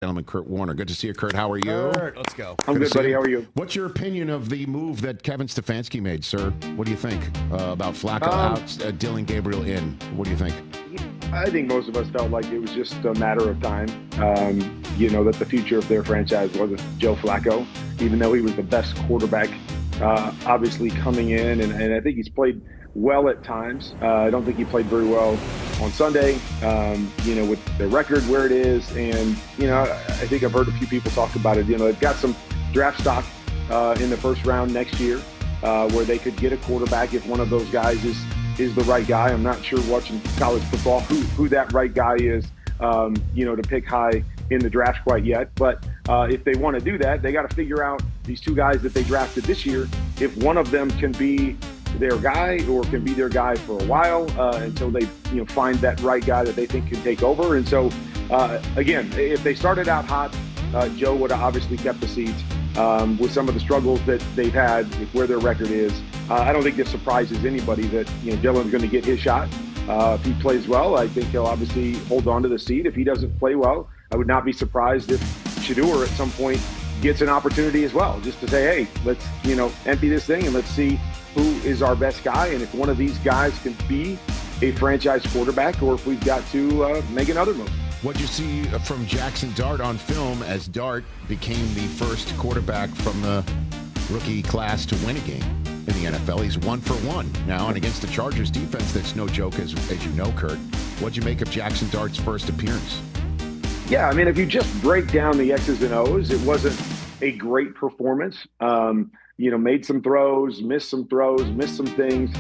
Gentleman, Kurt Warner. Good to see you, Kurt. How are you? Kurt, let's go. I'm good, buddy. How are you? What's your opinion of the move that Kevin Stefanski made, sir? What do you think about Flacco out, Dylan Gabriel in? What do you think? I think most of us felt like it was just a matter of time, that the future of their franchise was Joe Flacco, even though he was the best quarterback, obviously coming in. And I think he's played well at times. I don't think he played very well on Sunday, with the record where it is. And, I think I've heard a few people talk about it. They've got some draft stock in the first round next year where they could get a quarterback if one of those guys is the right guy. I'm not sure, watching college football, who that right guy is, to pick high in the draft quite yet. But if they want to do that, they got to figure out these two guys that they drafted this year, if one of them can be their guy or can be their guy for a while until they find that right guy that they think can take over. And so, again, if they started out hot, Joe would have obviously kept the seat. With some of the struggles that they've had with where their record is, I don't think this surprises anybody that Dylan's going to get his shot. If he plays well, I think he'll obviously hold on to the seat. If he doesn't play well, I would not be surprised if Shedeur at some point gets an opportunity as well, just to say, hey, let's empty this thing and let's see who is our best guy, and if one of these guys can be a franchise quarterback, or if we've got to make another move. What'd you see from Jackson Dart on film as Dart became the first quarterback from the rookie class to win a game in the NFL? He's 1 for 1 now, and against the Chargers defense, that's no joke, as you know, Kurt. What'd you make of Jackson Dart's first appearance? Yeah, I mean, if you just break down the X's and O's, it wasn't a great performance. Made some throws, missed some things.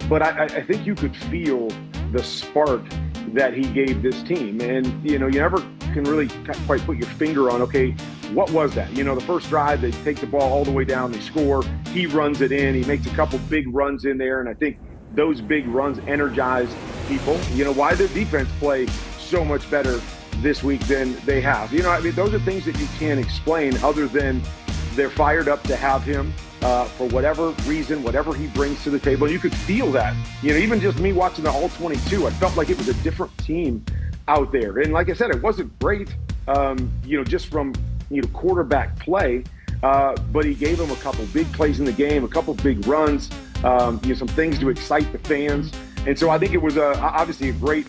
But I think you could feel the spark that he gave this team. And, you never can really quite put your finger on, okay, what was that? The first drive, they take the ball all the way down, they score, he runs it in, he makes a couple big runs in there. And I think those big runs energize people. Why did defense play so much better this week than they have? Those are things that you can't explain other than they're fired up to have him for whatever reason, whatever he brings to the table. And you could feel that. Even just me watching the All-22, I felt like it was a different team out there. And like I said, it wasn't great, just from quarterback play, but he gave them a couple big plays in the game, a couple big runs, some things to excite the fans. And so I think it was obviously a great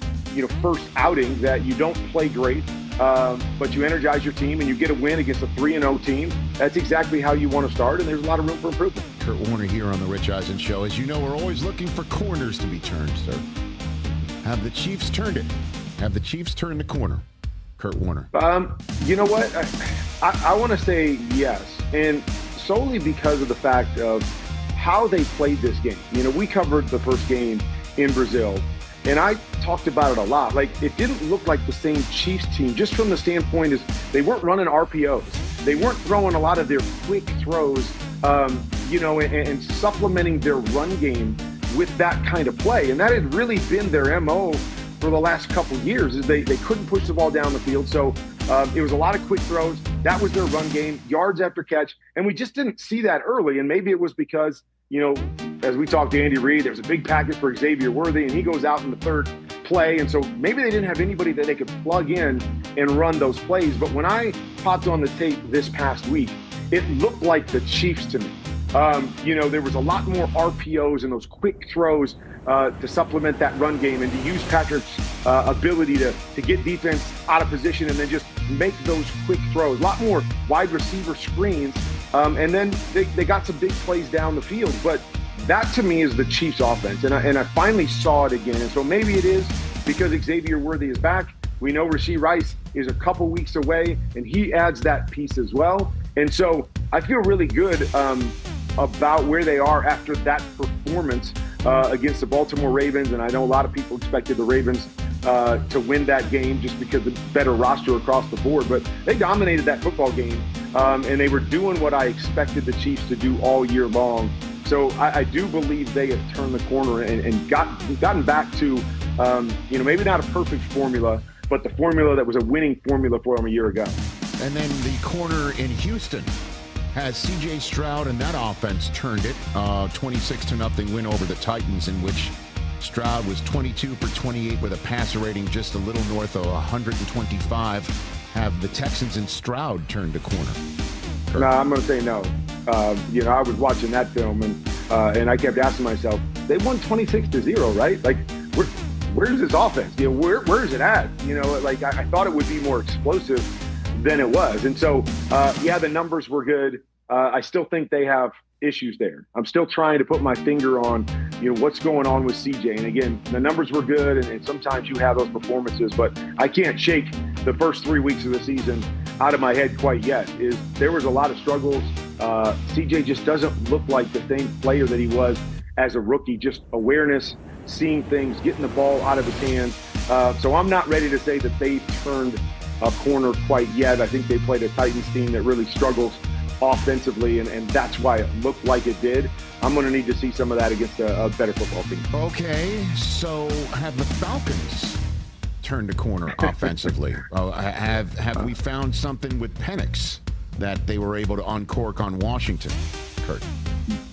first outing that you don't play great, but you energize your team and you get a win against a 3-0 team. That's exactly how you want to start, and there's a lot of room for improvement. Kurt Warner here on the Rich Eisen Show. As you know, we're always looking for corners to be turned, sir. Have the Chiefs turned it? Have the Chiefs turned the corner? Kurt Warner. You know what? I want to say yes, and solely because of the fact of how they played this game. We covered the first game in Brazil, and I talked about it a lot. Like, it didn't look like the same Chiefs team, just from the standpoint is they weren't running RPOs. They weren't throwing a lot of their quick throws, and supplementing their run game with that kind of play. And that had really been their MO for the last couple years, is they couldn't push the ball down the field. So it was a lot of quick throws. That was their run game, yards after catch. And we just didn't see that early. And maybe it was because, as we talked to Andy Reid, there was a big package for Xavier Worthy, and he goes out in the third play. And so maybe they didn't have anybody that they could plug in and run those plays. But when I popped on the tape this past week, it looked like the Chiefs to me. There was a lot more RPOs and those quick throws to supplement that run game and to use Patrick's ability to get defense out of position and then just make those quick throws. A lot more wide receiver screens. And then they got some big plays down the field. But that, to me, is the Chiefs' offense. And I finally saw it again. And so maybe it is because Xavier Worthy is back. We know Rashee Rice is a couple weeks away, and he adds that piece as well. And so I feel really good about where they are after that performance against the Baltimore Ravens. And I know a lot of people expected the Ravens to win that game just because of the better roster across the board. But they dominated that football game, and they were doing what I expected the Chiefs to do all year long. So I do believe they have turned the corner and gotten back to, maybe not a perfect formula, but the formula that was a winning formula for them a year ago. And then the corner in Houston has C.J. Stroud and that offense turned it. 26-0 win over the Titans, in which Stroud was 22 for 28 with a passer rating just a little north of 125. Have the Texans and Stroud turned a corner? No, I'm going to say no. I was watching that film, and I kept asking myself, they won 26-0, right? Like, where's this offense? Where is it at? I thought it would be more explosive than it was. And so, the numbers were good. I still think they have issues there. I'm still trying to put my finger on, what's going on with CJ. And again, the numbers were good, and sometimes you have those performances, but I can't shake the first 3 weeks of the season out of my head quite yet. There was a lot of struggles. CJ just doesn't look like the same player that he was as a rookie. Just awareness, seeing things, getting the ball out of his hands. So I'm not ready to say that they've turned a corner quite yet. I think they played a Titans team that really struggles offensively, and that's why it looked like it did. I'm going to need to see some of that against a better football team. Okay, so have the Falcons turned a corner offensively? Have we found something with Penix that they were able to uncork on Washington, Kurt?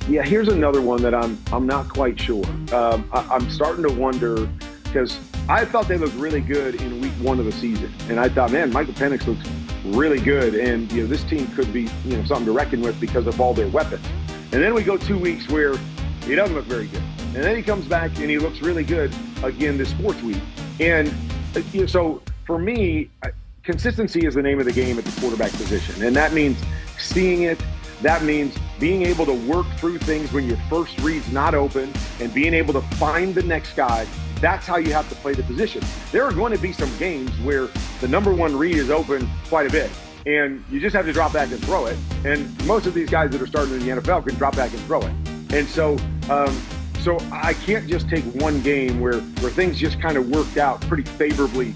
Yeah, here's another one that I'm not quite sure. I'm starting to wonder, because I thought they looked really good in week 1 of the season, and I thought, man, Michael Penix looks really good, and this team could be something to reckon with because of all their weapons. And then we go 2 weeks where he doesn't look very good, and then he comes back and he looks really good again this 4th week. And so for me, consistency is the name of the game at the quarterback position, and that means seeing it. That means being able to work through things when your first read's not open and being able to find the next guy. That's how you have to play the position. There are going to be some games where the number 1 read is open quite a bit, and you just have to drop back and throw it. And most of these guys that are starting in the NFL can drop back and throw it. And so I can't just take one game where things just kind of worked out pretty favorably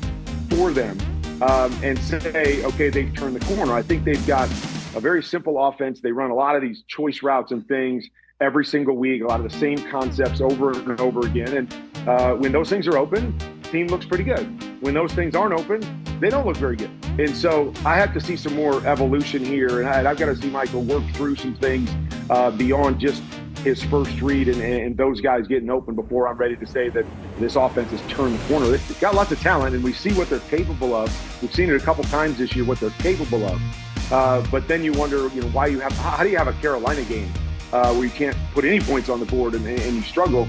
for them and say, okay, they've turned the corner. I think they've got a very simple offense. They run a lot of these choice routes and things every single week, a lot of the same concepts over and over again. And when those things are open, the team looks pretty good. When those things aren't open, they don't look very good. And so I have to see some more evolution here. And I've got to see Michael work through some things beyond just his first read and those guys getting open before I'm ready to say that this offense has turned the corner. They've got lots of talent, and we see what they're capable of. We've seen it a couple times this year, what they're capable of. But then you wonder, how do you have a Carolina game where you can't put any points on the board and you struggle?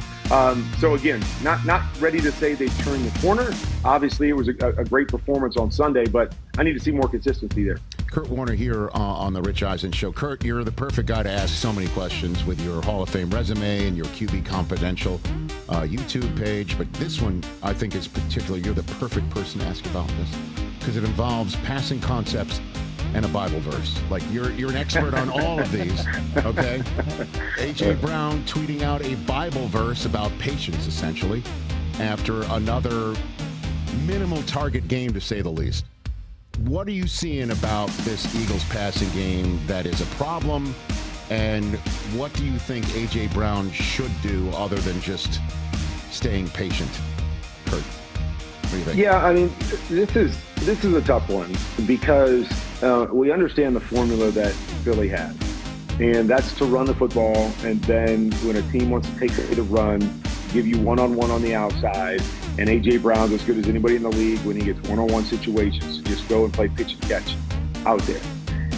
So again, not ready to say they've turned the corner. Obviously, it was a great performance on Sunday, but I need to see more consistency there. Kurt Warner here on the Rich Eisen Show. Kurt, you're the perfect guy to ask so many questions with your Hall of Fame resume and your QB Confidential YouTube page. But this one, I think, is particularly, you're the perfect person to ask about this because it involves passing concepts and a Bible verse. Like you're an expert on all of these, okay? A.J. Brown tweeting out a Bible verse about patience, essentially, after another minimal target game, to say the least. What are you seeing about this Eagles passing game that is a problem, and what do you think A.J. Brown should do other than just staying patient? Kurt, what do you think? Yeah, I mean, this is a tough one because we understand the formula that Philly has, and that's to run the football, and then when a team wants to take the run, give you one-on-one on the outside, and A.J. Brown's as good as anybody in the league when he gets one-on-one situations to just go and play pitch and catch out there.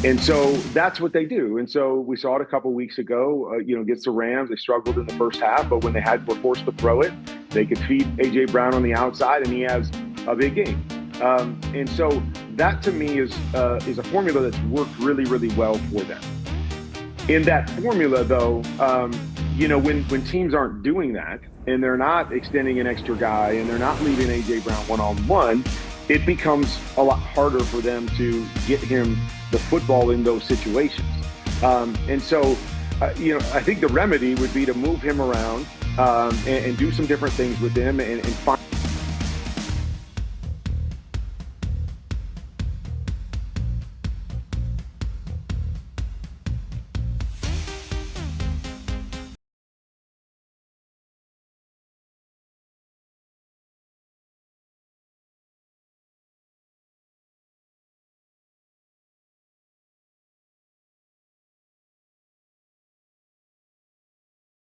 And so that's what they do. And so we saw it a couple weeks ago, against the Rams. They struggled in the first half, but when they were forced to throw it, they could feed A.J. Brown on the outside, and he has a big game. And so that to me is a formula that's worked really, really well for them. In that formula, though, when teams aren't doing that and they're not extending an extra guy and they're not leaving A.J. Brown one-on-one, it becomes a lot harder for them to get him the football in those situations. And so, I think the remedy would be to move him around and do some different things with him and find